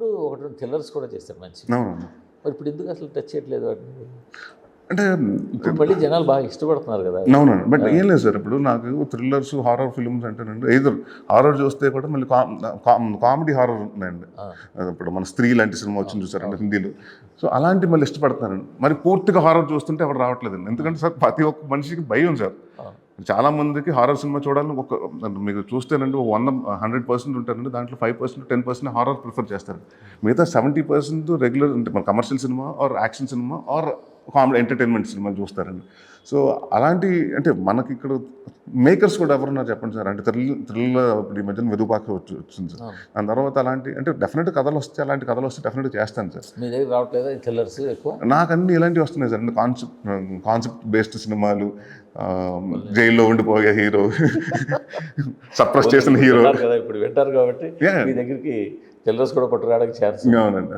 అప్పుడు ఒకటి థ్రిల్లర్స్ కూడా చేస్తారు మంచి. అవునండి. మరి ఇప్పుడు ఎందుకు అసలు టచ్ చేయట్లేదు వాటిని? అంటే ఇప్పుడు మళ్ళీ జనాలు బాగా ఇష్టపడుతున్నారు కదా. అవునండి. బట్ ఏం లేదు సార్, ఇప్పుడు నాకు థ్రిల్లర్స్, హారర్ ఫిల్మ్స్ అంటేనండి, ఎయిదర్ హారర్ చూస్తే కూడా మళ్ళీ కామెడీ హారర్ ఉన్నాయండి. ఇప్పుడు మన స్త్రీ లాంటి సినిమా వచ్చింది చూసారండి హిందీలో. సో అలాంటి మళ్ళీ ఇష్టపడతారండి. మరి పూర్తిగా హారర్ చూస్తుంటే ఎవరు రావట్లేదండి. ఎందుకంటే సార్ ప్రతి ఒక్క మనిషికి భయం సార్. చాలా మందికి హారర్ సినిమా చూడాలని మీకు చూస్తేనండి 100% ఉంటారండి, దాంట్లో 5%, 10% హారర్ ప్రిఫర్ చేస్తారు. మిగతా 70% రెగ్యులర్ అంటే మన commercial cinema or action cinema or comedy entertainment సినిమాలు చూస్తారండి. సో అలాంటి అంటే మనకి ఇక్కడ మేకర్స్ కూడా ఎవరున్నారు చెప్పండి సార్. అంటే థ్రిల్ ఇప్పుడు ఈ మధ్యన వెదుపాక వచ్చింది సార్. దాని తర్వాత అలాంటి అంటే డెఫినెట్ కథలు వస్తే, అలాంటి కథలు వస్తే డెఫినెట్గా చేస్తాను సార్. మీ దగ్గర రావట్లేదా థ్రిల్లర్స్ ఎక్కువ? నాకు అన్ని ఇలాంటివి వస్తున్నాయి సార్. కాన్సెప్ట్ బేస్డ్ సినిమాలు, జైల్లో ఉండిపోయే హీరో, సప్రెస్ చేసిన హీరో కదా ఇప్పుడు వింటారు కాబట్టి మీ దగ్గరికి థ్రిల్లర్స్ కూడా పట్టుకురావడానికి ఛాన్స్. అవునండి.